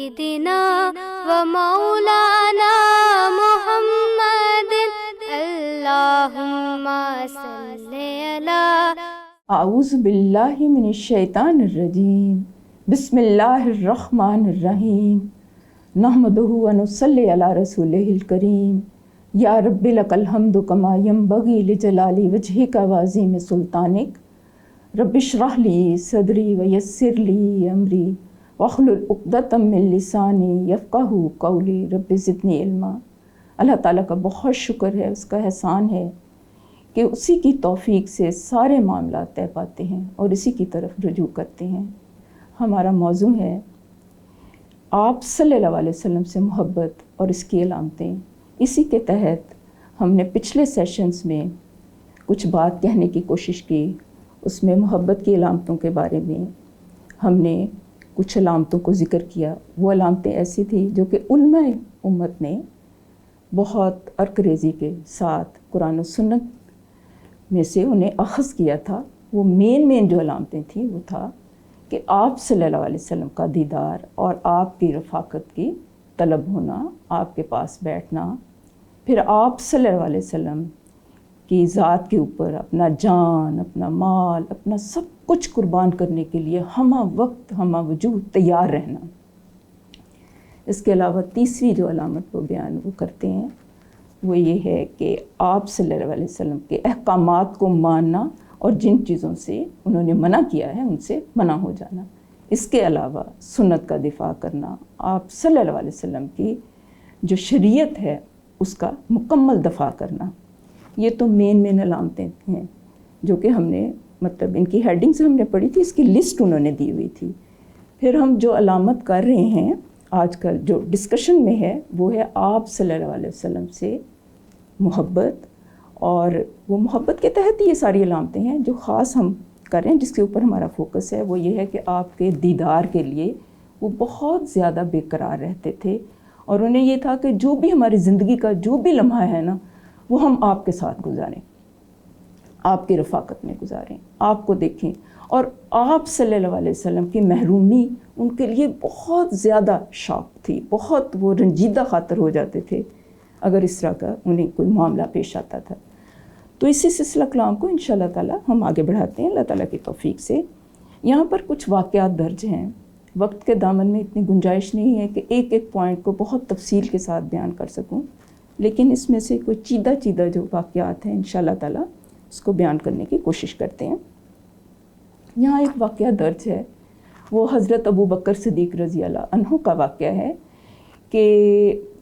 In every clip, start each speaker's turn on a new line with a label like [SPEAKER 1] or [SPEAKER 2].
[SPEAKER 1] سيدنا ومولانا محمد اللهم صل على
[SPEAKER 2] اعوذ باللہ من الشیطان الرجیم بسم اللہ الرحمن الرحیم نحمدہ ونصلی علی رسولہ الکریم یا رب لک الحمد کما ینبغی لجلال وجہک وعظیم سلطانک رب اشرح لی صدری ویسر لی امری واحلل عقدۃ من لسانی یفقہوا قولی رب زدنی علما۔ اللہ تعالیٰ کا بہت شکر ہے، اس کا احسان ہے کہ اسی کی توفیق سے سارے معاملات طے پاتے ہیں اور اسی کی طرف رجوع کرتے ہیں۔ ہمارا موضوع ہے آپ صلی اللہ علیہ وسلم سے محبت اور اس کی علامتیں۔ اسی کے تحت ہم نے پچھلے سیشنز میں کچھ بات کہنے کی کوشش کی، اس میں محبت کی علامتوں کے بارے میں ہم نے کچھ علامتوں کو ذکر کیا۔ وہ علامتیں ایسی تھیں جو کہ علماء امت نے بہت عرقریزی کے ساتھ قرآن و سنت میں سے انہیں اخذ کیا تھا۔ وہ مین جو علامتیں تھیں وہ تھا کہ آپ صلی اللہ علیہ وسلم کا دیدار اور آپ کی رفاقت کی طلب ہونا، آپ کے پاس بیٹھنا، پھر آپ صلی اللہ علیہ وسلم کی ذات کے اوپر اپنا جان، اپنا مال، اپنا سب کچھ قربان کرنے کے لیے ہمہ وقت ہمہ وجود تیار رہنا۔ اس کے علاوہ تیسری جو علامت وہ بیان وہ کرتے ہیں وہ یہ ہے کہ آپ صلی اللہ علیہ وسلم کے احکامات کو ماننا اور جن چیزوں سے انہوں نے منع کیا ہے ان سے منع ہو جانا۔ اس کے علاوہ سنت کا دفاع کرنا، آپ صلی اللہ علیہ وسلم کی جو شریعت ہے اس کا مکمل دفاع کرنا۔ یہ تو مین علامتیں ہیں جو کہ ہم نے مطلب ان کی ہیڈنگ سے ہم نے پڑھی تھی، اس کی لسٹ انہوں نے دی ہوئی تھی۔ پھر ہم جو علامت کر رہے ہیں آج کل جو ڈسکشن میں ہے وہ ہے آپ صلی اللہ علیہ وسلم سے محبت، اور وہ محبت کے تحت ہی یہ ساری علامتیں ہیں۔ جو خاص ہم کر رہے ہیں جس کے اوپر ہمارا فوکس ہے وہ یہ ہے کہ آپ کے دیدار کے لیے وہ بہت زیادہ بے قرار رہتے تھے، اور انہیں یہ تھا کہ جو بھی ہماری زندگی کا جو بھی لمحہ ہے نا وہ ہم آپ کے ساتھ گزاریں، آپ کی رفاقت میں گزاریں، آپ کو دیکھیں۔ اور آپ صلی اللہ علیہ وسلم کی محرومی ان کے لیے بہت زیادہ شاک تھی، بہت وہ رنجیدہ خاطر ہو جاتے تھے اگر اس طرح کا انہیں کوئی معاملہ پیش آتا تھا۔ تو اسی سلسلہ کلام کو انشاءاللہ تعالیٰ ہم آگے بڑھاتے ہیں اللہ تعالیٰ کی توفیق سے۔ یہاں پر کچھ واقعات درج ہیں، وقت کے دامن میں اتنی گنجائش نہیں ہے کہ ایک ایک پوائنٹ کو بہت تفصیل کے ساتھ بیان کر سکوں، لیکن اس میں سے کوئی چیدہ جو واقعات ہیں انشاءاللہ تعالیٰ اس کو بیان کرنے کی کوشش کرتے ہیں۔ یہاں ایک واقعہ درج ہے، وہ حضرت ابو بکر صدیق رضی اللہ عنہ کا واقعہ ہے کہ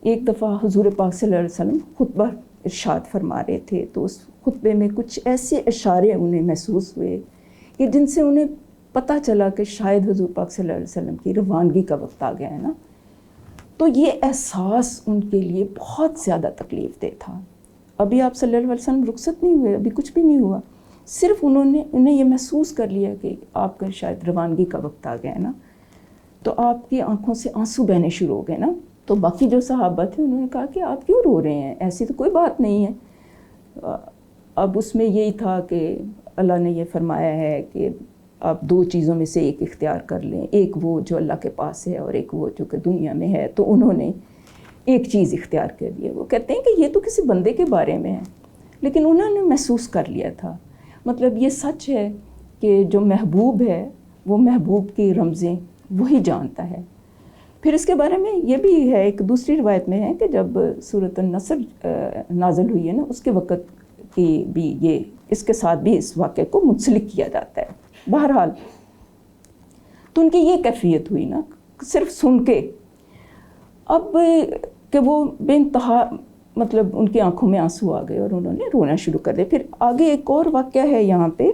[SPEAKER 2] ایک دفعہ حضور پاک صلی اللہ علیہ وسلم خطبہ ارشاد فرما رہے تھے، تو اس خطبے میں کچھ ایسے اشارے انہیں محسوس ہوئے کہ جن سے انہیں پتہ چلا کہ شاید حضور پاک صلی اللہ علیہ وسلم کی روانگی کا وقت آ گیا ہے نا۔ تو یہ احساس ان کے لیے بہت زیادہ تکلیف دہ تھا۔ ابھی آپ صلی اللہ علیہ وسلم رخصت نہیں ہوئے، ابھی کچھ بھی نہیں ہوا، صرف انہیں یہ محسوس کر لیا کہ آپ کا شاید روانگی کا وقت آ گیا ہے نا، تو آپ کی آنکھوں سے آنسو بہنے شروع ہو گئے نا۔ تو باقی جو صحابہ تھے انہوں نے کہا کہ آپ کیوں رو رہے ہیں، ایسی تو کوئی بات نہیں ہے۔ اب اس میں یہی تھا کہ اللہ نے یہ فرمایا ہے کہ آپ دو چیزوں میں سے ایک اختیار کر لیں، ایک وہ جو اللہ کے پاس ہے اور ایک وہ جو کہ دنیا میں ہے۔ تو انہوں نے ایک چیز اختیار کر لی ہے۔ وہ کہتے ہیں کہ یہ تو کسی بندے کے بارے میں ہے، لیکن انہوں نے محسوس کر لیا تھا۔ مطلب یہ سچ ہے کہ جو محبوب ہے وہ محبوب کی رمزیں وہی جانتا ہے۔ پھر اس کے بارے میں یہ بھی ہے، ایک دوسری روایت میں ہے کہ جب سورۃ النصر نازل ہوئی ہے نا اس کے وقت کی بھی یہ اس کے ساتھ بھی اس واقعے کو منسلک کیا جاتا ہے۔ بہرحال تو ان کی یہ کیفیت ہوئی نا صرف سن کے، اب کہ وہ بے انتہا مطلب ان کی آنکھوں میں آنسو آ گئے اور انہوں نے رونا شروع کر دیا۔ پھر آگے ایک اور واقعہ ہے یہاں پہ،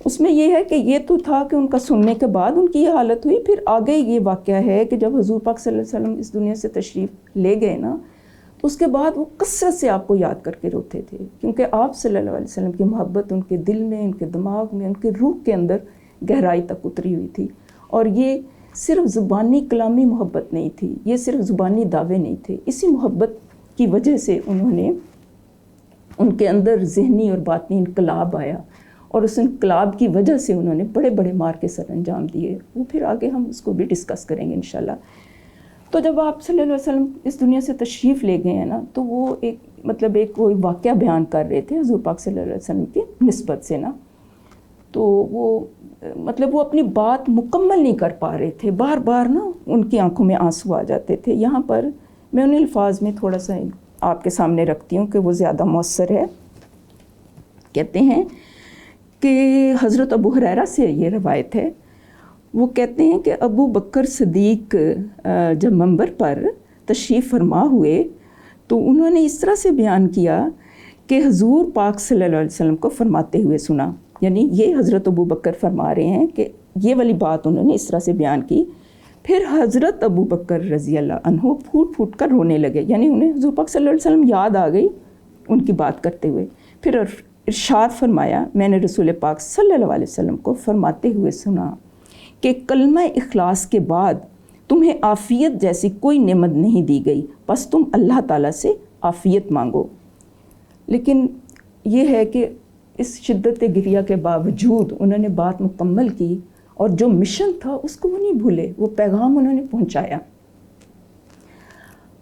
[SPEAKER 2] اس میں یہ ہے کہ یہ تو تھا کہ ان کا سننے کے بعد ان کی یہ حالت ہوئی، پھر آگے یہ واقعہ ہے کہ جب حضور پاک صلی اللہ علیہ وسلم اس دنیا سے تشریف لے گئے نا تو اس کے بعد وہ کثرت سے آپ کو یاد کر کے روتے تھے، کیونکہ آپ صلی اللہ علیہ وسلم کی محبت ان کے دل میں، ان کے دماغ میں، ان کے روح کے اندر گہرائی تک اتری ہوئی تھی۔ اور یہ صرف زبانی کلامی محبت نہیں تھی، یہ صرف زبانی دعوے نہیں تھے، اسی محبت کی وجہ سے انہوں نے ان کے اندر ذہنی اور باطنی انقلاب آیا، اور اس انقلاب کی وجہ سے انہوں نے بڑے بڑے مار کے سر انجام دیے۔ وہ پھر آگے ہم اس کو بھی ڈسکس کریں گے انشاءاللہ۔ تو جب آپ صلی اللہ علیہ وسلم اس دنیا سے تشریف لے گئے ہیں نا، تو وہ ایک کوئی واقعہ بیان کر رہے تھے حضور پاک صلی اللہ علیہ وسلم کی نسبت سے نا، تو وہ اپنی بات مکمل نہیں کر پا رہے تھے، بار بار نا ان کی آنکھوں میں آنسو آ جاتے تھے. یہاں پر میں ان الفاظ میں تھوڑا سا آپ کے سامنے رکھتی ہوں کہ وہ زیادہ مؤثر ہے. کہتے ہیں کہ حضرت ابو ہریرہ سے یہ روایت ہے، وہ کہتے ہیں کہ ابو بکر صدیق جب منبر پر تشریف فرما ہوئے تو انہوں نے اس طرح سے بیان کیا کہ حضور پاک صلی اللہ علیہ وسلم کو فرماتے ہوئے سنا. یعنی یہ حضرت ابو بکر فرما رہے ہیں کہ یہ والی بات انہوں نے اس طرح سے بیان کی. پھر حضرت ابو بکر رضی اللہ عنہ پھوٹ پھوٹ کر رونے لگے. یعنی انہیں حضور پاک صلی اللہ علیہ وسلم یاد آ گئی ان کی بات کرتے ہوئے. پھر ارشاد فرمایا، میں نے رسول پاک صلی اللہ علیہ وسلم کو فرماتے ہوئے سنا کہ کلمہ اخلاص کے بعد تمہیں عافیت جیسی کوئی نعمت نہیں دی گئی، بس تم اللہ تعالیٰ سے عافیت مانگو. لیکن یہ ہے کہ اس شدت گریہ کے باوجود انہوں نے بات مکمل کی، اور جو مشن تھا اس کو وہ نہیں بھولے، وہ پیغام انہوں نے پہنچایا.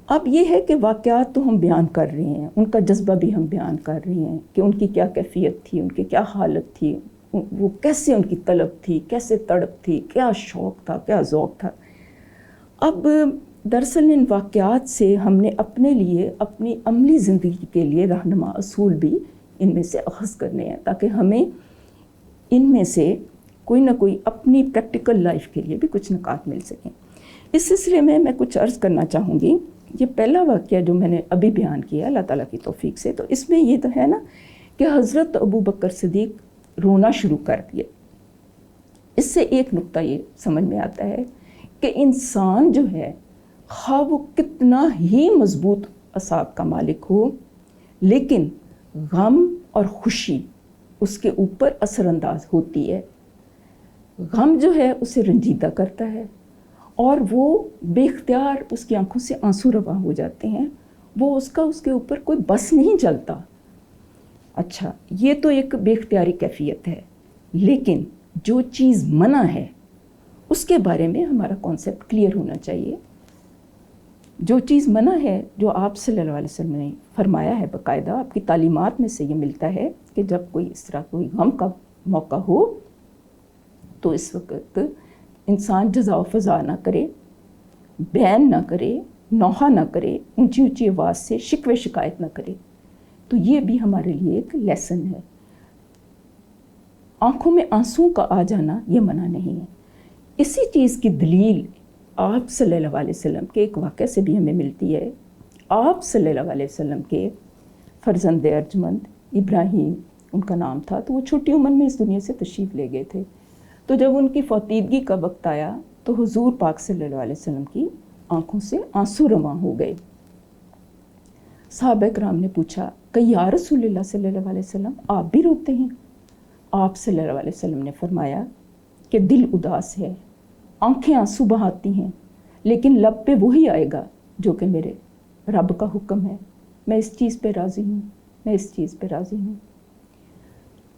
[SPEAKER 2] اب یہ ہے کہ واقعات تو ہم بیان کر رہے ہیں، ان کا جذبہ بھی ہم بیان کر رہے ہیں کہ ان کی کیا کیفیت تھی، ان کی کیا حالت تھی، وہ کیسے ان کی طلب تھی، کیسے تڑپ تھی، کیا شوق تھا، کیا ذوق تھا. اب دراصل ان واقعات سے ہم نے اپنے لیے اپنی عملی زندگی کے لیے رہنما اصول بھی ان میں سے اخذ کرنے ہیں، تاکہ ہمیں ان میں سے کوئی نہ کوئی اپنی پریکٹیکل لائف کے لیے بھی کچھ نکات مل سکیں. اس سلسلے میں کچھ عرض کرنا چاہوں گی. یہ پہلا واقعہ جو میں نے ابھی بیان کیا اللہ تعالیٰ کی توفیق سے، تو اس میں یہ تو ہے نا کہ حضرت ابو بکر صدیق رونا شروع کر دیا. اس سے ایک نقطہ یہ سمجھ میں آتا ہے کہ انسان جو ہے، خواہ وہ کتنا ہی مضبوط اعصاب کا مالک ہو، لیکن غم اور خوشی اس کے اوپر اثر انداز ہوتی ہے. غم جو ہے اسے رنجیدہ کرتا ہے، اور وہ بے اختیار اس کی آنکھوں سے آنسو رواں ہو جاتے ہیں. وہ اس کے اوپر کوئی بس نہیں چلتا. اچھا، یہ تو ایک بے اختیاری کیفیت ہے، لیکن جو چیز منع ہے اس کے بارے میں ہمارا کانسیپٹ کلیئر ہونا چاہیے. جو چیز منع ہے، جو آپ صلی اللہ علیہ وسلم نے فرمایا ہے، باقاعدہ آپ کی تعلیمات میں سے یہ ملتا ہے کہ جب کوئی اس طرح کوئی غم کا موقع ہو تو اس وقت انسان جزا و فضا نہ کرے، بین نہ کرے، نوحہ نہ کرے، اونچی اونچی آواز سے شکوے شکایت نہ کرے. تو یہ بھی ہمارے لیے ایک لیسن ہے. آنکھوں میں آنسو کا آ جانا یہ منع نہیں ہے. اسی چیز کی دلیل آپ صلی اللہ علیہ وسلم کے ایک واقعہ سے بھی ہمیں ملتی ہے. آپ صلی اللہ علیہ وسلم کے فرزند ارجمند ابراہیم ان کا نام تھا، تو وہ چھوٹی عمر میں اس دنیا سے تشریف لے گئے تھے. تو جب ان کی فوتیدگی کا وقت آیا تو حضور پاک صلی اللہ علیہ وسلم کی آنکھوں سے آنسو رواں ہو گئے. صحابہ کرام نے پوچھا کہ یا رسول اللہ صلی اللہ علیہ وسلم، آپ بھی روتے ہیں؟ آپ صلی اللہ علیہ وسلم نے فرمایا کہ دل اداس ہے، آنکھیں آنسو بہاتی ہیں، لیکن لب پہ وہی آئے گا جو کہ میرے رب کا حکم ہے. میں اس چیز پہ راضی ہوں، میں اس چیز پہ راضی ہوں.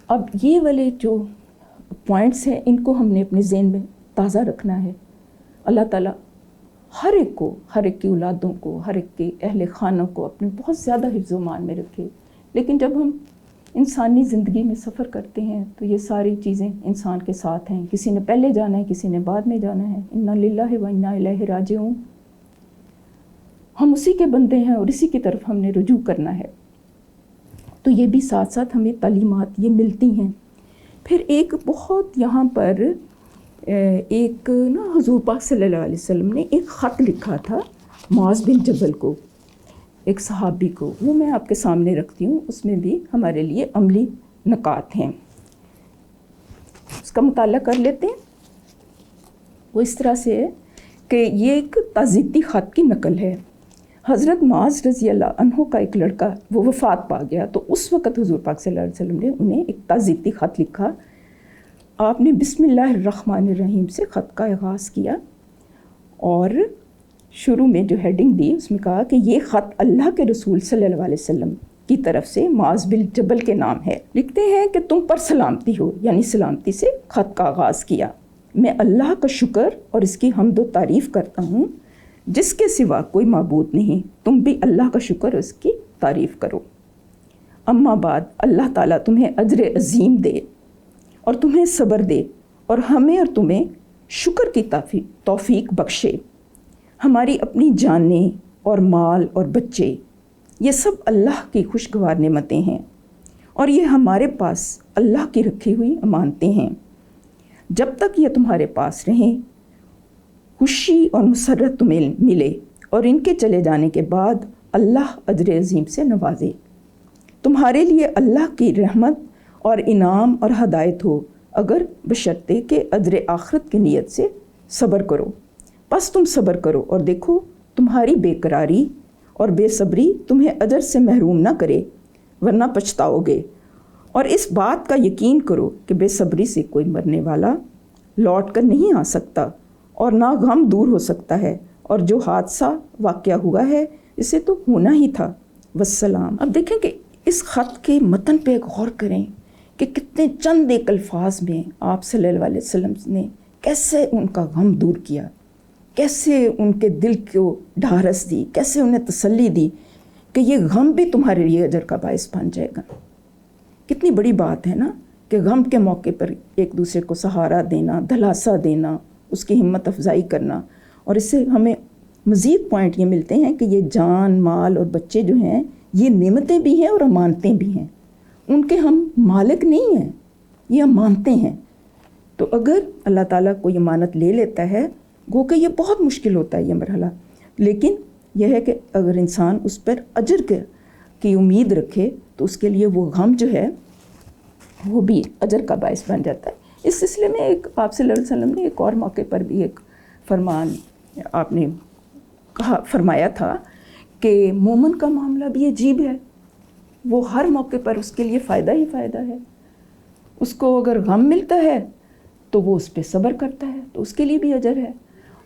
[SPEAKER 2] اب یہ والے جو پوائنٹس ہیں، ان کو ہم نے اپنے ذہن میں تازہ رکھنا ہے. اللہ تعالیٰ ہر ایک کو، ہر ایک کی اولادوں کو، ہر ایک کے اہل خانوں کو اپنے بہت زیادہ حفظ و امان میں رکھے. لیکن جب ہم انسانی زندگی میں سفر کرتے ہیں تو یہ ساری چیزیں انسان کے ساتھ ہیں. کسی نے پہلے جانا ہے، کسی نے بعد میں جانا ہے. انا للہ و انا الیہ راجعون. ہم اسی کے بندے ہیں اور اسی کی طرف ہم نے رجوع کرنا ہے. تو یہ بھی ساتھ ساتھ ہمیں تعلیمات یہ ملتی ہیں. پھر ایک بہت یہاں پر ایک نا حضور پاک صلی اللہ علیہ وسلم نے ایک خط لکھا تھا معاذ بن جبل کو، ایک صحابی کو. وہ میں آپ کے سامنے رکھتی ہوں. اس میں بھی ہمارے لیے عملی نکات ہیں، اس کا مطالعہ کر لیتے ہیں. وہ اس طرح سے ہے کہ یہ ایک تعزیتی خط کی نقل ہے. حضرت معاذ رضی اللہ عنہ کا ایک لڑکا وہ وفات پا گیا، تو اس وقت حضور پاک صلی اللہ علیہ وسلم نے انہیں ایک تعزیتی خط لکھا. آپ نے بسم اللہ الرحمن الرحیم سے خط کا آغاز کیا، اور شروع میں جو ہیڈنگ دی اس میں کہا کہ یہ خط اللہ کے رسول صلی اللہ علیہ وسلم کی طرف سے معاذ بن جبل کے نام ہے. لکھتے ہیں کہ تم پر سلامتی ہو، یعنی سلامتی سے خط کا آغاز کیا. میں اللہ کا شکر اور اس کی حمد و تعریف کرتا ہوں جس کے سوا کوئی معبود نہیں، تم بھی اللہ کا شکر اس کی تعریف کرو۔ اما بعد، اللہ تعالیٰ تمہیں اجر عظیم دے اور تمہیں صبر دے اور ہمیں اور تمہیں شکر کی توفیق بخشے۔ ہماری اپنی جانیں اور مال اور بچے یہ سب اللہ کی خوشگوار نعمتیں ہیں اور یہ ہمارے پاس اللہ کی رکھی ہوئی امانتیں ہیں۔ جب تک یہ تمہارے پاس رہیں، خوشی اور مسرت تمہیں ملے اور ان کے چلے جانے کے بعد اللہ اجر عظیم سے نوازے۔ تمہارے لیے اللہ کی رحمت اور انعام اور ہدایت ہو، اگر بشرطے کہ اجر آخرت کی نیت سے صبر کرو۔ پس تم صبر کرو اور دیکھو تمہاری بے قراری اور بے صبری تمہیں اجر سے محروم نہ کرے، ورنہ پچھتاؤ گے۔ اور اس بات کا یقین کرو کہ بے صبری سے کوئی مرنے والا لوٹ کر نہیں آ سکتا اور نہ غم دور ہو سکتا ہے، اور جو حادثہ واقعہ ہوا ہے اسے تو ہونا ہی تھا۔ والسلام۔ اب دیکھیں کہ اس خط کے متن پہ غور کریں کہ کتنے چند ایک الفاظ میں آپ صلی اللہ علیہ وسلم نے کیسے ان کا غم دور کیا، کیسے ان کے دل کو ڈھارس دی، کیسے انہیں تسلی دی کہ یہ غم بھی تمہارے لیے اجر کا باعث بن جائے گا۔ کتنی بڑی بات ہے نا کہ غم کے موقع پر ایک دوسرے کو سہارا دینا، دلاسا دینا، اس کی ہمت افزائی کرنا۔ اور اس سے ہمیں مزید پوائنٹ یہ ملتے ہیں کہ یہ جان، مال اور بچے جو ہیں یہ نعمتیں بھی ہیں اور امانتیں بھی ہیں، ان کے ہم مالک نہیں ہیں، یہ امانتیں ہیں۔ تو اگر اللہ تعالیٰ کوئی امانت لے لیتا ہے، گو کہ یہ بہت مشکل ہوتا ہے یہ مرحلہ، لیکن یہ ہے کہ اگر انسان اس پر اجر کی امید رکھے تو اس کے لیے وہ غم جو ہے وہ بھی اجر کا باعث بن جاتا ہے۔ اس سلسلے میں ایک آپ صلی اللہ علیہ وسلم نے ایک اور موقع پر بھی ایک فرمان آپ نے فرمایا تھا کہ مومن کا معاملہ بھی عجیب ہے، وہ ہر موقع پر اس کے لیے فائدہ ہی فائدہ ہے۔ اس کو اگر غم ملتا ہے تو وہ اس پہ صبر کرتا ہے تو اس کے لیے بھی اجر ہے،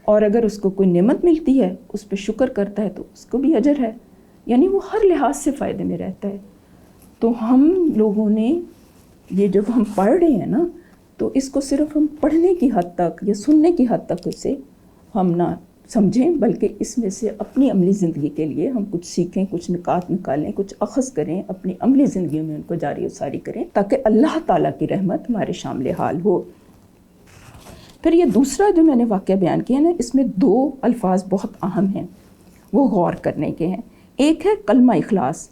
[SPEAKER 2] اور اگر اس کو کوئی نعمت ملتی ہے اس پہ شکر کرتا ہے تو اس کو بھی اجر ہے، یعنی وہ ہر لحاظ سے فائدے میں رہتا ہے۔ تو ہم لوگوں نے یہ جب ہم پڑھ رہے ہیں نا تو اس کو صرف ہم پڑھنے کی حد تک یا سننے کی حد تک اسے ہم نہ سمجھیں، بلکہ اس میں سے اپنی عملی زندگی کے لیے ہم کچھ سیکھیں، کچھ نکات نکالیں، کچھ اخذ کریں، اپنی عملی زندگی میں ان کو جاری و ساری کریں تاکہ اللہ تعالیٰ کی رحمت ہمارے شامل حال ہو۔ پھر یہ دوسرا جو میں نے واقعہ بیان کیا نا، اس میں دو الفاظ بہت اہم ہیں، وہ غور کرنے کے ہیں۔ ایک ہے کلمہ اخلاص۔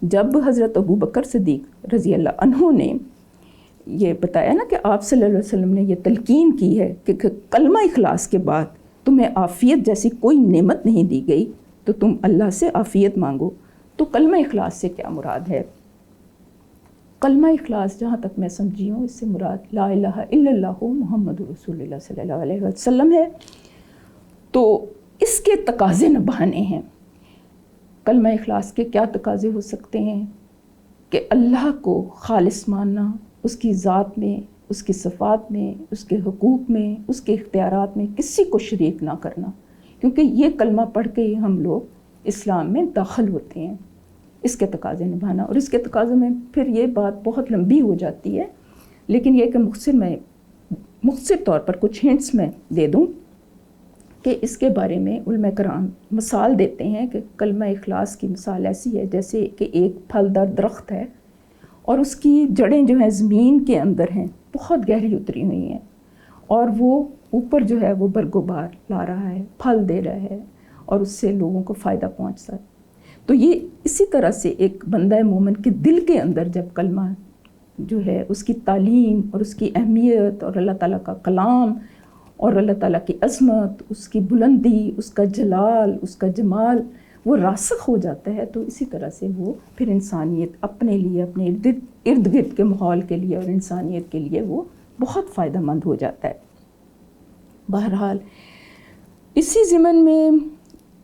[SPEAKER 2] جب حضرت ابو بکر صدیق رضی اللہ عنہ نے یہ بتایا نا کہ آپ صلی اللہ علیہ وسلم نے یہ تلقین کی ہے کہ کلمہ اخلاص کے بعد تمہیں عافیت جیسی کوئی نعمت نہیں دی گئی تو تم اللہ سے عافیت مانگو، تو کلمہ اخلاص سے کیا مراد ہے؟ کلمہ اخلاص جہاں تک میں سمجھی ہوں اس سے مراد لا الہ الا اللہ محمد رسول اللہ صلی اللہ علیہ وسلم ہے۔ تو اس کے تقاضے نبھانے ہیں۔ کلمہ اخلاص کے کیا تقاضے ہو سکتے ہیں؟ کہ اللہ کو خالص ماننا، اس کی ذات میں، اس کی صفات میں، اس کے حقوق میں، اس کے اختیارات میں کسی کو شریک نہ کرنا، کیونکہ یہ کلمہ پڑھ کے ہی ہم لوگ اسلام میں داخل ہوتے ہیں۔ اس کے تقاضے نبھانا، اور اس کے تقاضوں میں پھر یہ بات بہت لمبی ہو جاتی ہے، لیکن یہ کہ مختصر طور پر کچھ ہنٹس میں دے دوں کہ اس کے بارے میں علماء کرام مثال دیتے ہیں کہ کلمہ اخلاص کی مثال ایسی ہے جیسے کہ ایک پھلدار درخت ہے اور اس کی جڑیں جو ہیں زمین کے اندر ہیں، بہت گہری اتری ہوئی ہیں، اور وہ اوپر جو ہے وہ برگوبار لا رہا ہے، پھل دے رہا ہے اور اس سے لوگوں کو فائدہ پہنچتا ہے۔ تو یہ اسی طرح سے ایک بندہ مومن کے دل کے اندر جب کلمہ جو ہے اس کی تعلیم اور اس کی اہمیت اور اللہ تعالیٰ کا کلام اور اللہ تعالیٰ کی عظمت، اس کی بلندی، اس کا جلال، اس کا جمال وہ راسخ ہو جاتا ہے، تو اسی طرح سے وہ پھر انسانیت اپنے لیے، اپنے ارد گرد کے ماحول کے لیے اور انسانیت کے لیے وہ بہت فائدہ مند ہو جاتا ہے۔ بہرحال اسی ضمن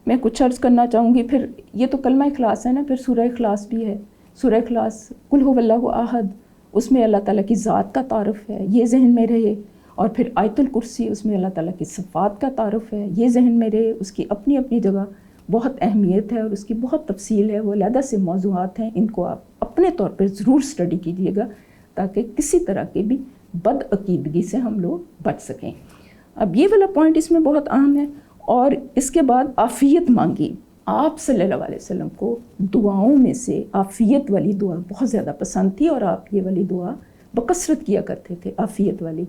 [SPEAKER 2] میں کچھ عرض کرنا چاہوں گی۔ پھر یہ تو کلمہ اخلاص ہے نا، پھر سورہ اخلاص بھی ہے۔ سورہ اخلاص قل هو اللہ احد، اس میں اللہ تعالیٰ کی ذات کا تعارف ہے، یہ ذہن میں رہے، اور پھر آیت الکرسی، اس میں اللہ تعالیٰ کی صفات کا تعارف ہے، یہ ذہن میں رہے۔ اس کی اپنی اپنی جگہ بہت اہمیت ہے اور اس کی بہت تفصیل ہے، وہ علیحدہ سے موضوعات ہیں، ان کو آپ اپنے طور پر ضرور سٹڈی کیجیے گا تاکہ کسی طرح کی بھی بد عقیدگی سے ہم لوگ بچ سکیں۔ اب یہ والا پوائنٹ اس میں بہت اہم ہے، اور اس کے بعد عافیت مانگی. آپ صلی اللہ علیہ وسلم کو دعاؤں میں سے عافیت والی دعا بہت زیادہ پسند تھی، اور آپ یہ والی دعا بکثرت کیا کرتے تھے، عافیت والی.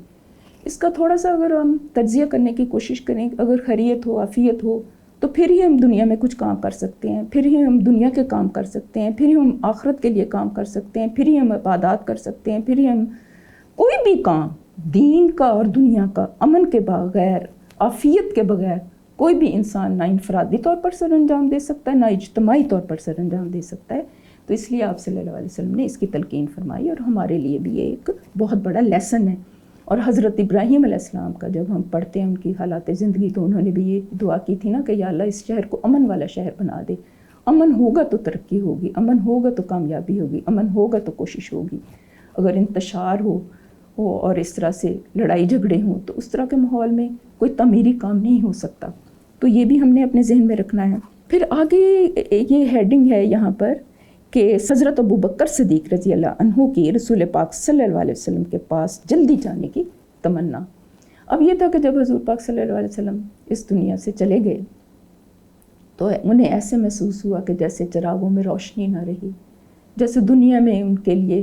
[SPEAKER 2] اس کا تھوڑا سا اگر ہم تجزیہ کرنے کی کوشش کریں، اگر خیریت ہو، عافیت ہو، تو پھر ہی ہم دنیا میں کچھ کام کر سکتے ہیں، پھر ہی ہم دنیا کے کام کر سکتے ہیں، پھر ہی ہم آخرت کے لیے کام کر سکتے ہیں، پھر ہی ہم عبادات کر سکتے ہیں، پھر ہی ہم کوئی بھی کام دین کا اور دنیا کا امن کے بغیر، عافیت کے بغیر کوئی بھی انسان نہ انفرادی طور پر سر انجام دے سکتا ہے، نہ اجتماعی طور پر سر انجام دے سکتا ہے. تو اس لیے آپ صلی اللہ علیہ وسلم نے اس کی تلقین فرمائی، اور ہمارے لیے بھی یہ ایک بہت بڑا لیسن ہے. اور حضرت ابراہیم علیہ السلام کا جب ہم پڑھتے ہیں ان کی حالات زندگی، تو انہوں نے بھی یہ دعا کی تھی نا کہ یا اللہ اس شہر کو امن والا شہر بنا دے. امن ہوگا تو ترقی ہوگی، امن ہوگا تو کامیابی ہوگی، امن ہوگا تو کوشش ہوگی. اگر انتشار ہو اور اس طرح سے لڑائی جھگڑے ہوں تو اس طرح کے ماحول میں کوئی تعمیری کام نہیں ہو سکتا. تو یہ بھی ہم نے اپنے ذہن میں رکھنا ہے. پھر آگے یہ ہیڈنگ ہے یہاں پر کہ حضرت ابو بکر صدیق رضی اللہ عنہ کی رسول پاک صلی اللہ علیہ وسلم کے پاس جلدی جانے کی تمنا. اب یہ تھا کہ جب حضور پاک صلی اللہ علیہ وسلم اس دنیا سے چلے گئے تو انہیں ایسے محسوس ہوا کہ جیسے چراغوں میں روشنی نہ رہی، جیسے دنیا میں ان کے لیے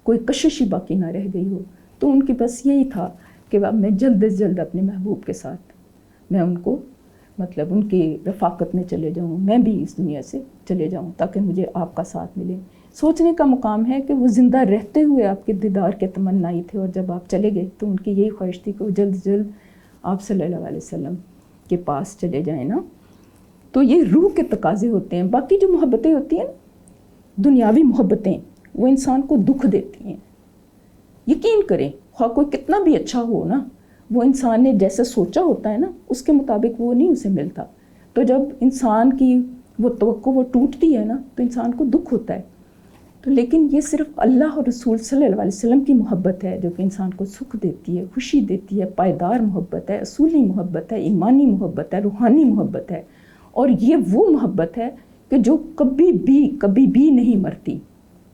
[SPEAKER 2] کوئی کشش ہی باقی نہ رہ گئی ہو. تو ان کی بس یہی تھا کہ اب میں جلد از جلد اپنے محبوب کے ساتھ میں ان کو ان کی رفاقت میں چلے جاؤں، میں بھی اس دنیا سے چلے جاؤں تاکہ مجھے آپ کا ساتھ ملے. سوچنے کا مقام ہے کہ وہ زندہ رہتے ہوئے آپ کے دیدار کے تمنائی تھے، اور جب آپ چلے گئے تو ان کی یہی خواہش تھی کہ وہ جلد جلد آپ صلی اللہ علیہ وسلم کے پاس چلے جائیں نا. تو یہ روح کے تقاضے ہوتے ہیں. باقی جو محبتیں ہوتی ہیں دنیاوی محبتیں، وہ انسان کو دکھ دیتی ہیں. یقین کریں خواہ کوئی کتنا بھی اچھا ہو نا، وہ انسان نے جیسے سوچا ہوتا ہے نا اس کے مطابق وہ نہیں اسے ملتا. تو جب انسان کی وہ توقع وہ ٹوٹتی ہے نا تو انسان کو دکھ ہوتا ہے. تو لیکن یہ صرف اللہ اور رسول صلی اللہ علیہ وسلم کی محبت ہے جو کہ انسان کو سکھ دیتی ہے، خوشی دیتی ہے، پائیدار محبت ہے، اصولی محبت ہے، ایمانی محبت ہے، روحانی محبت ہے. اور یہ وہ محبت ہے کہ جو کبھی بھی نہیں مرتی.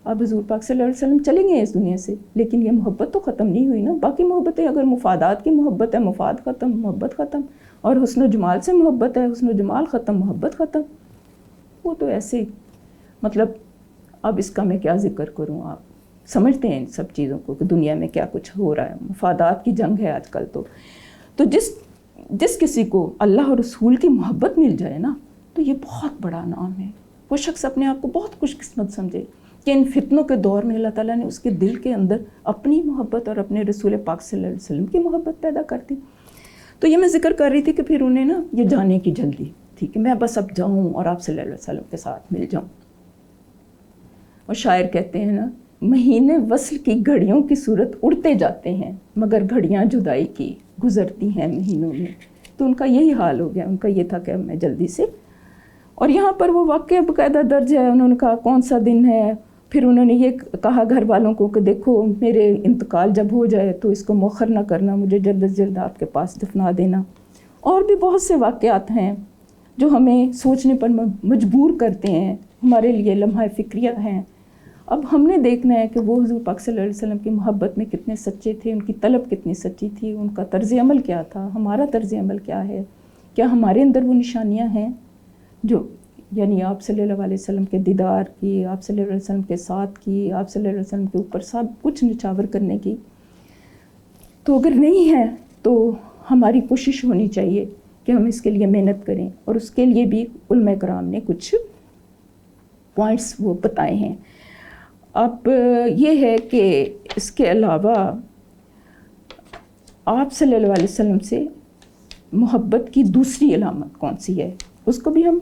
[SPEAKER 2] اب حضور پاک صلی اللہ علیہ وسلم چلیں گے اس دنیا سے، لیکن یہ محبت تو ختم نہیں ہوئی نا. باقی محبتیں اگر مفادات کی محبت ہے، مفاد ختم، محبت ختم. اور حسن و جمال سے محبت ہے، حسن و جمال ختم، محبت ختم. وہ تو ایسے اب اس کا میں کیا ذکر کروں. آپ سمجھتے ہیں ان سب چیزوں کو کہ دنیا میں کیا کچھ ہو رہا ہے. مفادات کی جنگ ہے آج کل. تو جس کسی کو اللہ اور رسول کی محبت مل جائے نا تو یہ بہت بڑا نام ہے. وہ شخص اپنے آپ کو بہت خوش قسمت سمجھے کہ ان فتنوں کے دور میں اللہ تعالیٰ نے اس کے دل کے اندر اپنی محبت اور اپنے رسول پاک صلی اللہ علیہ وسلم کی محبت پیدا کر دی. تو یہ میں ذکر کر رہی تھی کہ پھر انہیں نا یہ جانے کی جلدی تھی کہ میں بس اب جاؤں اور آپ صلی اللہ علیہ وسلم کے ساتھ مل جاؤں. اور شاعر کہتے ہیں نا، مہینے وصل کی گھڑیوں کی صورت اڑتے جاتے ہیں مگر گھڑیاں جدائی کی گزرتی ہیں مہینوں میں. تو ان کا یہی حال ہو گیا. ان کا یہ تھا کہ میں جلدی سے. اور یہاں پر وہ واقعہ باقاعدہ درج ہے. انہوں نے کہا کون سا دن ہے. پھر انہوں نے یہ کہا گھر والوں کو کہ دیکھو میرے انتقال جب ہو جائے تو اس کو مؤخر نہ کرنا، مجھے جلد از جلد آپ کے پاس دفنا دینا. اور بھی بہت سے واقعات ہیں جو ہمیں سوچنے پر مجبور کرتے ہیں، ہمارے لیے لمحہ فکریہ ہیں. اب ہم نے دیکھنا ہے کہ وہ حضور پاک صلی اللہ علیہ وسلم کی محبت میں کتنے سچے تھے، ان کی طلب کتنی سچی تھی، ان کا طرز عمل کیا تھا، ہمارا طرز عمل کیا ہے. کیا ہمارے اندر وہ نشانیاں ہیں جو یعنی آپ صلی اللہ علیہ وسلم کے دیدار کی، آپ صلی اللہ علیہ وسلم کے ساتھ کی، آپ صلی اللہ علیہ وسلم کے اوپر سب کچھ نچھاور کرنے کی. تو اگر نہیں ہے تو ہماری کوشش ہونی چاہیے کہ ہم اس کے لیے محنت کریں. اور اس کے لیے بھی علماء کرام نے کچھ پوائنٹس وہ بتائے ہیں. اب یہ ہے کہ اس کے علاوہ آپ صلی اللہ علیہ وسلم سے محبت کی دوسری علامت کون سی ہے، اس کو بھی ہم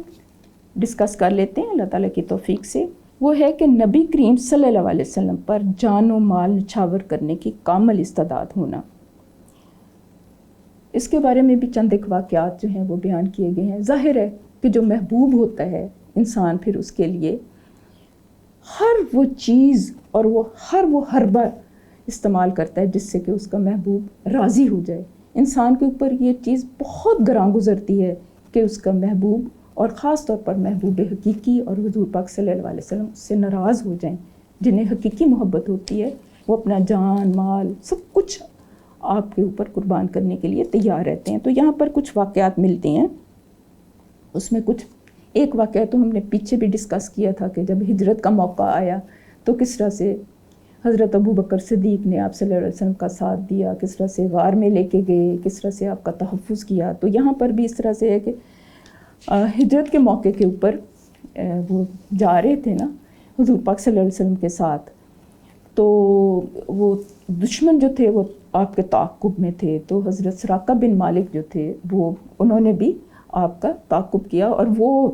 [SPEAKER 2] ڈسکس کر لیتے ہیں اللہ تعالیٰ کی توفیق سے. وہ ہے کہ نبی کریم صلی اللہ علیہ وسلم پر جان و مال نچھاور کرنے کی کامل استعداد ہونا. اس کے بارے میں بھی چند ایک واقعات جو ہیں وہ بیان کیے گئے ہیں. ظاہر ہے کہ جو محبوب ہوتا ہے انسان پھر اس کے لیے ہر وہ چیز اور ہر وہ حربہ استعمال کرتا ہے جس سے کہ اس کا محبوب راضی ہو جائے. انسان کے اوپر یہ چیز بہت گراں گزرتی ہے کہ اس کا محبوب اور خاص طور پر محبوب حقیقی اور حضور پاک صلی اللہ علیہ وسلم اس سے ناراض ہو جائیں. جنہیں حقیقی محبت ہوتی ہے وہ اپنا جان مال سب کچھ آپ کے اوپر قربان کرنے کے لیے تیار رہتے ہیں. تو یہاں پر کچھ واقعات ملتے ہیں. اس میں کچھ ایک واقعہ تو ہم نے پیچھے بھی ڈسکس کیا تھا کہ جب ہجرت کا موقع آیا تو کس طرح سے حضرت ابو بکر صدیق نے آپ صلی اللہ علیہ وسلم کا ساتھ دیا، کس طرح سے غار میں لے کے گئے، کس طرح سے آپ کا تحفظ کیا. تو یہاں پر بھی اس طرح سے ہے کہ ہجرت کے موقع کے اوپر وہ جا رہے تھے نا حضور پاک صلی اللہ علیہ وسلم کے ساتھ، تو وہ دشمن جو تھے وہ آپ کے تعاقب میں تھے. تو حضرت سراقہ بن مالک جو تھے وہ انہوں نے بھی آپ کا تعاقب کیا، اور وہ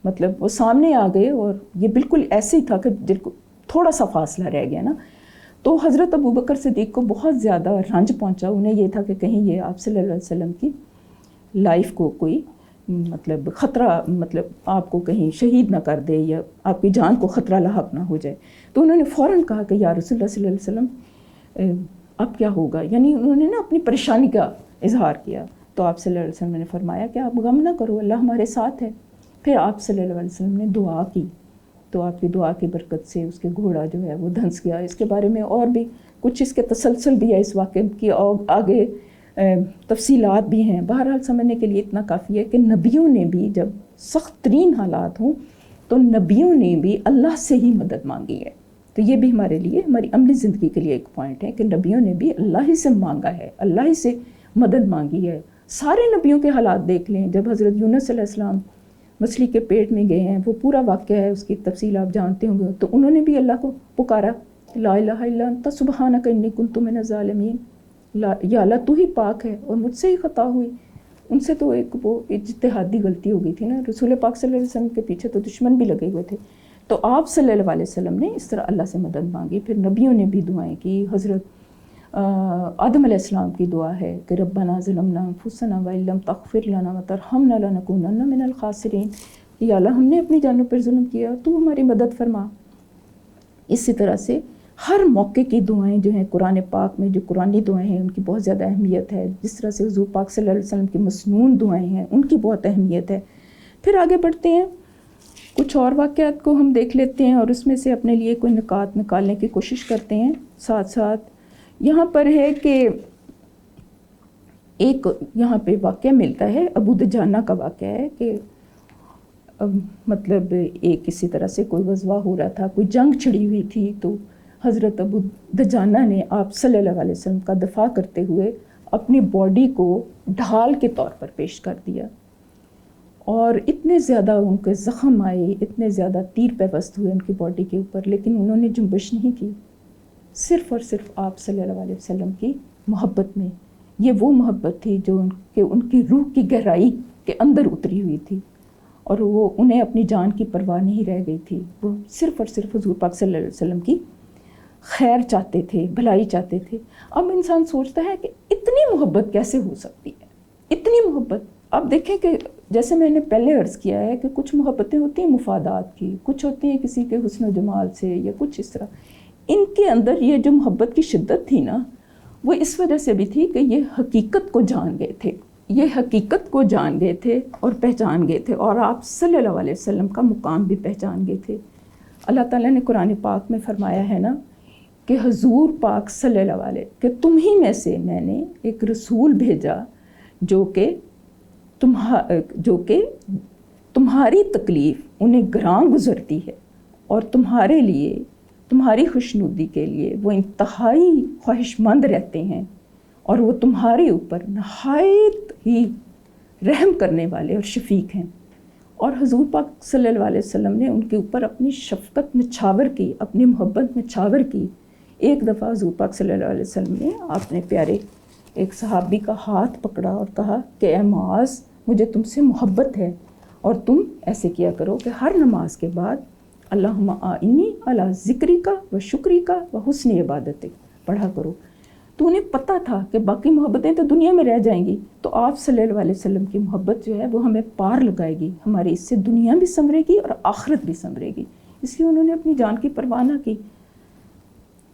[SPEAKER 2] مطلب وہ سامنے آ گئے، اور یہ بالکل ایسے ہی تھا کہ تھوڑا سا فاصلہ رہ گیا نا. تو حضرت ابو بکر صدیق کو بہت زیادہ رنج پہنچا. انہیں یہ تھا کہ کہیں یہ آپ صلی اللہ علیہ وسلم کی لائف کو کوئی مطلب خطرہ، مطلب آپ کو کہیں شہید نہ کر دے یا آپ کی جان کو خطرہ لاحق نہ ہو جائے. تو انہوں نے فوراً کہا کہ یا رسول اللہ صلی اللہ علیہ وسلم اب کیا ہوگا، یعنی انہوں نے نا اپنی پریشانی کا اظہار کیا. تو آپ صلی اللہ علیہ وسلم نے فرمایا کہ آپ غم نہ کرو، اللہ ہمارے ساتھ ہے. پھر آپ صلی اللہ علیہ وسلم نے دعا کی، تو آپ کی دعا کی برکت سے اس کے گھوڑا جو ہے وہ دھنس گیا. اس کے بارے میں اور بھی کچھ اس کے تسلسل بھی ہے اس واقعے کی، آگے تفصیلات بھی ہیں. بہرحال سمجھنے کے لیے اتنا کافی ہے کہ نبیوں نے بھی جب سخت ترین حالات ہوں تو نبیوں نے بھی اللہ سے ہی مدد مانگی ہے. تو یہ بھی ہمارے لیے، ہماری عملی زندگی کے لیے ایک پوائنٹ ہے کہ نبیوں نے بھی اللہ ہی سے مانگا ہے، اللہ ہی سے مدد مانگی ہے. سارے نبیوں کے حالات دیکھ لیں. جب حضرت یونس علیہ السلام مچھلی کے پیٹ میں گئے ہیں، وہ پورا واقعہ ہے، اس کی تفصیل آپ جانتے ہوں گے. تو انہوں نے بھی اللہ کو پکارا، لا الہ الا انت سبحانک انی کنت من الظالمین، یا اللہ تو ہی پاک ہے اور مجھ سے ہی خطا ہوئی. ان سے تو ایک وہ اجتہادی غلطی ہو گئی تھی نا. رسول پاک صلی اللہ علیہ وسلم کے پیچھے تو دشمن بھی لگے ہوئے تھے. تو آپ صلی اللہ علیہ وسلم نے اس طرح اللہ سے مدد مانگی. پھر نبیوں نے بھی دعائیں کی. حضرت آدم علیہ السلام کی دعا ہے کہ ربنا ظلمنا انفسنا وان لم تغفر لنا وترحمنا لنکونن من الخاسرین، یا اللہ ہم نے اپنی جانوں پر ظلم کیا، تو ہماری مدد فرما. اسی طرح سے ہر موقع کی دعائیں جو ہیں قرآن پاک میں، جو قرآنی دعائیں ہیں ان کی بہت زیادہ اہمیت ہے. جس طرح سے حضور پاک صلی اللہ علیہ وسلم کی مسنون دعائیں ہیں ان کی بہت اہمیت ہے. پھر آگے بڑھتے ہیں، کچھ اور واقعات کو ہم دیکھ لیتے ہیں اور اس میں سے اپنے لیے کوئی نکات نکالنے کی کوشش کرتے ہیں. ساتھ ساتھ یہاں پر ہے کہ ایک یہاں پہ واقعہ ملتا ہے، ابو دجانہ کا واقعہ ہے کہ مطلب ایک اسی طرح سے کوئی غزوہ ہو رہا تھا، کوئی جنگ چھڑی ہوئی تھی. تو حضرت ابو دجانہ نے آپ صلی اللہ علیہ وسلم کا دفاع کرتے ہوئے اپنی باڈی کو ڈھال کے طور پر پیش کر دیا، اور اتنے زیادہ ان کے زخم آئے، اتنے زیادہ تیر پیوست ہوئے ان کی باڈی کے اوپر، لیکن انہوں نے جنبش نہیں کی. صرف اور صرف آپ صلی اللہ علیہ وسلم کی محبت میں. یہ وہ محبت تھی جو ان کی روح کی گہرائی کے اندر اتری ہوئی تھی، اور وہ انہیں اپنی جان کی پرواہ نہیں رہ گئی تھی. وہ صرف اور صرف حضور پاک صلی اللہ علیہ وسلم کی خیر چاہتے تھے، بھلائی چاہتے تھے. اب انسان سوچتا ہے کہ اتنی محبت کیسے ہو سکتی ہے، اتنی محبت. اب دیکھیں کہ جیسے میں نے پہلے عرض کیا ہے کہ کچھ محبتیں ہوتی ہیں مفادات کی، کچھ ہوتی ہیں کسی کے حسن و جمال سے یا کچھ اس طرح. ان کے اندر یہ جو محبت کی شدت تھی نا، وہ اس وجہ سے بھی تھی کہ یہ حقیقت کو جان گئے تھے، یہ حقیقت کو جان گئے تھے اور پہچان گئے تھے، اور آپ صلی اللہ علیہ وسلم کا مقام بھی پہچان گئے تھے. اللہ تعالیٰ نے قرآن پاک میں فرمایا ہے نا کہ حضور پاک صلی اللہ علیہ کہ تم ہی میں سے میں نے ایک رسول بھیجا جو کہ تمہاری تکلیف انہیں گراں گزرتی ہے، اور تمہارے لیے، تمہاری خوشنودی کے لیے وہ انتہائی خواہش مند رہتے ہیں، اور وہ تمہارے اوپر نہایت ہی رحم کرنے والے اور شفیق ہیں. اور حضور پاک صلی اللہ علیہ وسلم نے ان کے اوپر اپنی شفقت نچھاور کی، اپنی محبت نچھاور کی. ایک دفعہ حضور پاک صلی اللہ علیہ وسلم نے اپنے پیارے ایک صحابی کا ہاتھ پکڑا اور کہا کہ اے معاذ، مجھے تم سے محبت ہے، اور تم ایسے کیا کرو کہ ہر نماز کے بعد اللہم اعنی علی ذکری کا و شکری کا و حسن عبادتک پڑھا کرو. تو انہیں پتہ تھا کہ باقی محبتیں تو دنیا میں رہ جائیں گی، تو آپ صلی اللہ علیہ وسلم کی محبت جو ہے وہ ہمیں پار لگائے گی، ہماری اس سے دنیا بھی سنورے گی اور آخرت بھی سنورے گی. اس لیے انہوں نے اپنی جان کی پرواہ نہ کی.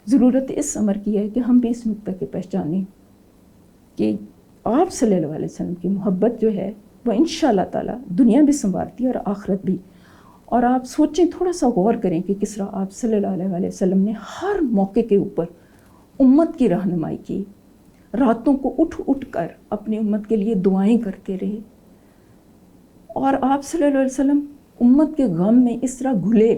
[SPEAKER 2] ضرورت اس امر کی ہے کہ ہم بھی اس نقطہ کے پہچانیں کہ آپ صلی اللہ علیہ وسلم کی محبت جو ہے وہ انشاءاللہ تعالیٰ دنیا بھی سنوارتی ہے اور آخرت بھی. اور آپ سوچیں، تھوڑا سا غور کریں کہ کس طرح آپ صلی اللہ علیہ وسلم نے ہر موقع کے اوپر امت کی رہنمائی کی. راتوں کو اٹھ کر اپنی امت کے لیے دعائیں کرتے رہے، اور آپ صلی اللہ علیہ وسلم امت کے غم میں اس طرح گھلے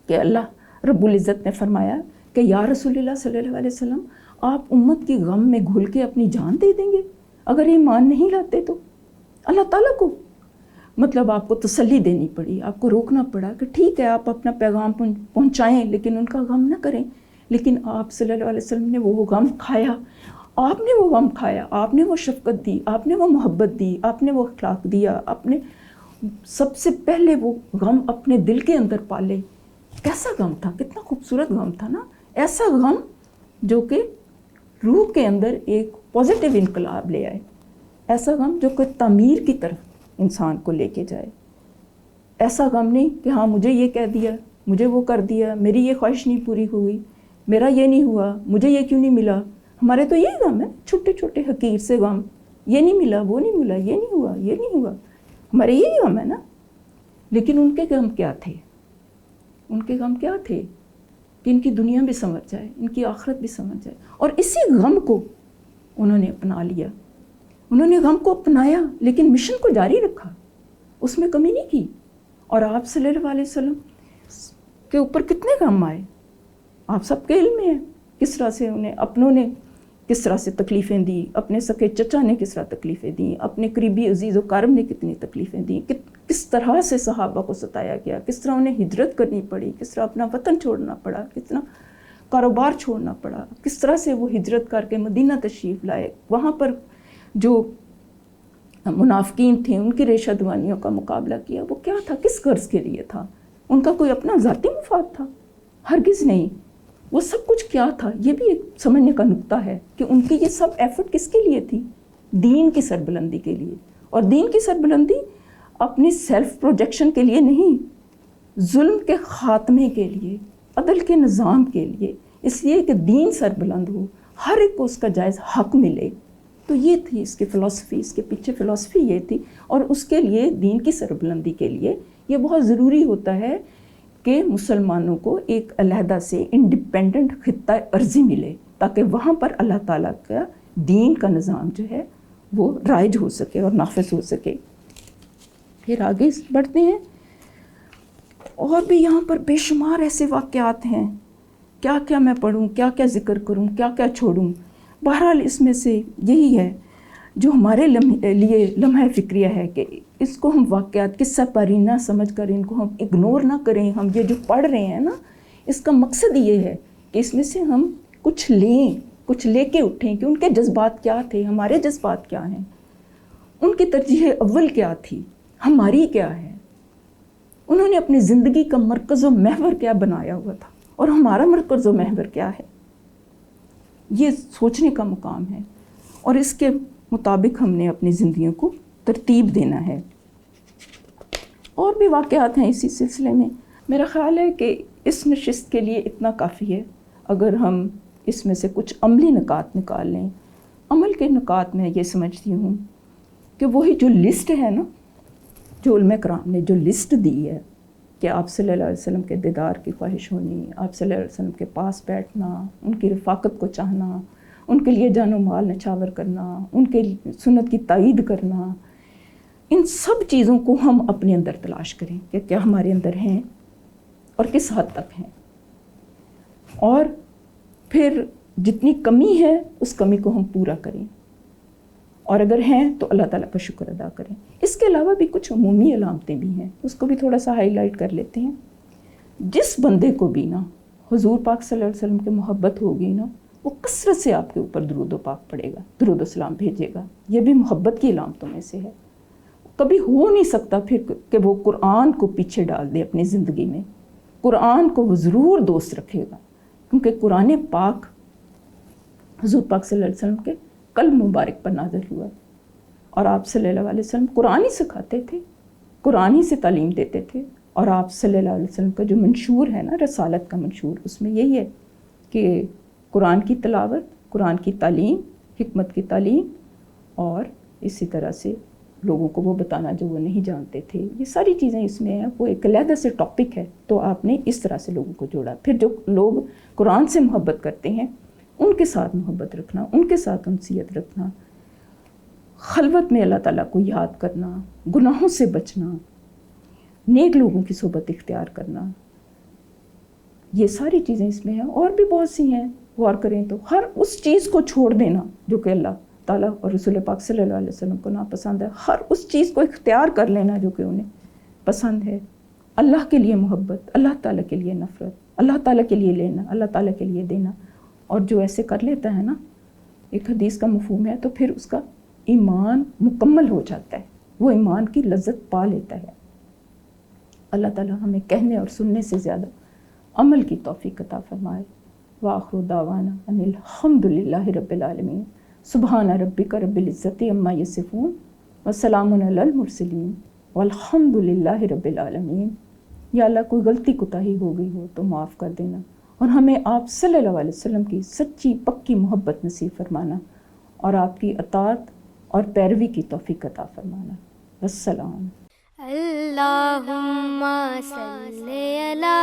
[SPEAKER 2] کہ اللہ رب العزت نے فرمایا کہ یا رسول اللہ صلی اللہ علیہ وسلم آپ امت کی غم میں گھل کے اپنی جان دے دیں گے اگر ایمان نہیں لاتے تو. اللہ تعالیٰ کو مطلب آپ کو تسلی دینی پڑی, آپ کو روکنا پڑا کہ ٹھیک ہے آپ اپنا پیغام پہنچائیں لیکن ان کا غم نہ کریں. لیکن آپ صلی اللہ علیہ وسلم نے وہ غم کھایا, آپ نے وہ غم کھایا, آپ نے وہ شفقت دی, آپ نے وہ محبت دی, آپ نے وہ اخلاق دیا, آپ نے سب سے پہلے وہ غم اپنے دل کے اندر پالے. کیسا غم تھا, کتنا خوبصورت غم تھا نا, ایسا غم جو کہ روح کے اندر ایک پازیٹیو انقلاب لے آئے, ایسا غم جو کہ تعمیر کی طرف انسان کو لے کے جائے. ایسا غم نہیں کہ ہاں مجھے یہ کہہ دیا, مجھے وہ کر دیا, میری یہ خواہش نہیں پوری ہوئی, میرا یہ نہیں ہوا, مجھے یہ کیوں نہیں ملا. ہمارے تو یہی غم ہے, چھوٹے چھوٹے حقیر سے غم, یہ نہیں ملا, وہ نہیں ملا, یہ نہیں ہوا, یہ نہیں ہوا, ہمارے یہی غم ہے نا. لیکن ان کے غم کیا تھے, ان کے غم کیا تھے کہ ان کی دنیا بھی سنور جائے, ان کی آخرت بھی سنور جائے. اور اسی غم کو انہوں نے اپنا لیا, انہوں نے غم کو اپنایا لیکن مشن کو جاری رکھا, اس میں کمی نہیں کی. اور آپ صلی اللہ علیہ وسلم کے اوپر کتنے غم آئے آپ سب کے علم میں ہے, کس طرح سے انہیں اپنوں نے کس طرح سے تکلیفیں دی, اپنے سکے چچا نے کس طرح تکلیفیں دیں, اپنے قریبی عزیز و کارم نے کتنی تکلیفیں دیں, کس طرح سے صحابہ کو ستایا گیا, کس طرح انہیں ہجرت کرنی پڑی, کس طرح اپنا وطن چھوڑنا پڑا, کس طرح کاروبار چھوڑنا پڑا, کس طرح سے وہ ہجرت کر کے مدینہ تشریف لائے. وہاں پر جو منافقین تھے ان کی ریشہ دوانیوں کا مقابلہ کیا. وہ کیا تھا, کس غرض کے لیے تھا, ان کا کوئی اپنا ذاتی مفاد تھا؟ ہرگز نہیں. وہ سب کچھ کیا تھا, یہ بھی ایک سمجھنے کا نقطہ ہے کہ ان کی یہ سب ایفرٹ کس کے لیے تھی, دین کی سربلندی کے لیے. اور دین کی سربلندی اپنی سیلف پروجیکشن کے لیے نہیں, ظلم کے خاتمے کے لیے, عدل کے نظام کے لیے, اس لیے کہ دین سربلند ہو, ہر ایک کو اس کا جائز حق ملے. تو یہ تھی اس کی فلسفی, اس کے پیچھے فلسفی یہ تھی. اور اس کے لیے دین کی سربلندی کے لیے یہ بہت ضروری ہوتا ہے کہ مسلمانوں کو ایک علیحدہ سے انڈیپینڈنٹ خطہ ارضی ملے تاکہ وہاں پر اللہ تعالیٰ کا دین کا نظام جو ہے وہ رائج ہو سکے اور نافذ ہو سکے. پھر آگے بڑھتے ہیں, اور بھی یہاں پر بے شمار ایسے واقعات ہیں, کیا کیا میں پڑھوں, کیا کیا ذکر کروں, کیا کیا چھوڑوں. بہرحال اس میں سے یہی ہے جو ہمارے لیے لمحہ فکریہ ہے کہ اس کو ہم واقعات قصہ پرینہ سمجھ کر ان کو ہم اگنور نہ کریں. ہم یہ جو پڑھ رہے ہیں نا, اس کا مقصد یہ ہے کہ اس میں سے ہم کچھ لیں, کچھ لے کے اٹھیں کہ ان کے جذبات کیا تھے, ہمارے جذبات کیا ہیں, ان کی ترجیح اول کیا تھی, ہماری کیا ہے, انہوں نے اپنی زندگی کا مرکز و محور کیا بنایا ہوا تھا اور ہمارا مرکز و محور کیا ہے. یہ سوچنے کا مقام ہے اور اس کے مطابق ہم نے اپنی زندگیوں کو ترتیب دینا ہے. اور بھی واقعات ہیں اسی سلسلے میں. میرا خیال ہے کہ اس نشست کے لیے اتنا کافی ہے اگر ہم اس میں سے کچھ عملی نکات نکال لیں. عمل کے نکات میں یہ سمجھتی ہوں کہ وہی جو لسٹ ہے نا, جو علماء کرام نے جو لسٹ دی ہے کہ آپ صلی اللہ علیہ وسلم کے دیدار کی خواہش ہونی, آپ صلی اللہ علیہ وسلم کے پاس بیٹھنا, ان کی رفاقت کو چاہنا, ان کے لیے جان و مال نچھاور کرنا, ان کے سنت کی تائید کرنا, ان سب چیزوں کو ہم اپنے اندر تلاش کریں کہ کیا ہمارے اندر ہیں اور کس حد تک ہیں, اور پھر جتنی کمی ہے اس کمی کو ہم پورا کریں, اور اگر ہیں تو اللہ تعالیٰ کا شکر ادا کریں. اس کے علاوہ بھی کچھ عمومی علامتیں بھی ہیں, اس کو بھی تھوڑا سا ہائی لائٹ کر لیتے ہیں. جس بندے کو بھی نا حضور پاک صلی اللہ علیہ وسلم کی محبت ہوگی نا, وہ کثرت سے آپ کے اوپر درود و پاک پڑے گا, درود و سلام بھیجے گا. یہ بھی محبت کی علامتوں میں سے ہے. کبھی ہو نہیں سکتا پھر کہ وہ قرآن کو پیچھے ڈال دے اپنی زندگی میں. قرآن کو وہ ضرور دوست رکھے گا, کیونکہ قرآن پاک حضور پاک صلی اللہ علیہ وسلم کے قلب مبارک پر نازل ہوا, اور آپ صلی اللہ علیہ وسلم قرآن ہی سکھاتے تھے, قرآن ہی سے تعلیم دیتے تھے. اور آپ صلی اللہ علیہ وسلم کا جو منشور ہے نا, رسالت کا منشور, اس میں یہی ہے کہ قرآن کی تلاوت, قرآن کی تعلیم, حکمت کی تعلیم, اور اسی طرح سے لوگوں کو وہ بتانا جو وہ نہیں جانتے تھے. یہ ساری چیزیں اس میں ہیں. وہ ایک علیحدہ سے ٹاپک ہے, تو آپ نے اس طرح سے لوگوں کو جوڑا. پھر جو لوگ قرآن سے محبت کرتے ہیں ان کے ساتھ محبت رکھنا, ان کے ساتھ انسیت رکھنا, خلوت میں اللہ تعالیٰ کو یاد کرنا، گناہوں سے بچنا، نیک لوگوں کی صحبت اختیار کرنا، یہ ساری چیزیں اس میں ہیں. اور بھی بہت سی ہیں، غور کریں تو ہر اس چیز کو چھوڑ دینا جو کہ اللہ تعالیٰ اور رسول پاک صلی اللہ علیہ وسلم کو ناپسند ہے، ہر اس چیز کو اختیار کر لینا جو کہ انہیں پسند ہے. اللہ کے لیے محبت، اللہ تعالیٰ کے لیے نفرت، اللہ تعالیٰ کے لیے لینا، اللہ تعالیٰ کے لیے دینا. اور جو ایسے کر لیتا ہے نا، ایک حدیث کا مفہوم ہے، تو پھر اس کا ایمان مکمل ہو جاتا ہے، وہ ایمان کی لذت پا لیتا ہے. اللہ تعالیٰ ہمیں کہنے اور سننے سے زیادہ عمل کی توفیق عطا فرمائے. وآخر دعوانا ان الحمد للہ رب العالمین. سبحان ربک رب العزت عما یصفون وسلام علی المرسلین والحمد للہ رب العالمین. یا اللہ کوئی غلطی کوتاہی ہو گئی ہو تو معاف کر دینا، اور ہمیں آپ صلی اللہ علیہ وسلم کی سچی پکی محبت نصیب فرمانا، اور آپ کی اطاعت اور پیروی کی توفیق عطا فرمانا. والسلام.
[SPEAKER 1] اللہم صلی علی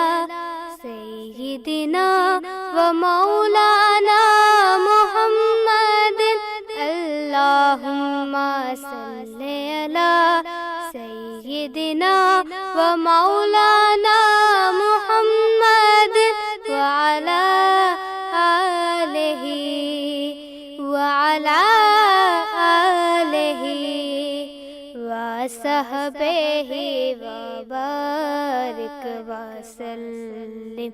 [SPEAKER 1] سیدنا و مولانا محمد. اللہم صلی علی سیدنا و مولانا محمد وعلی آلہ وعلی آلہ وصحبہ وبارک وسلم.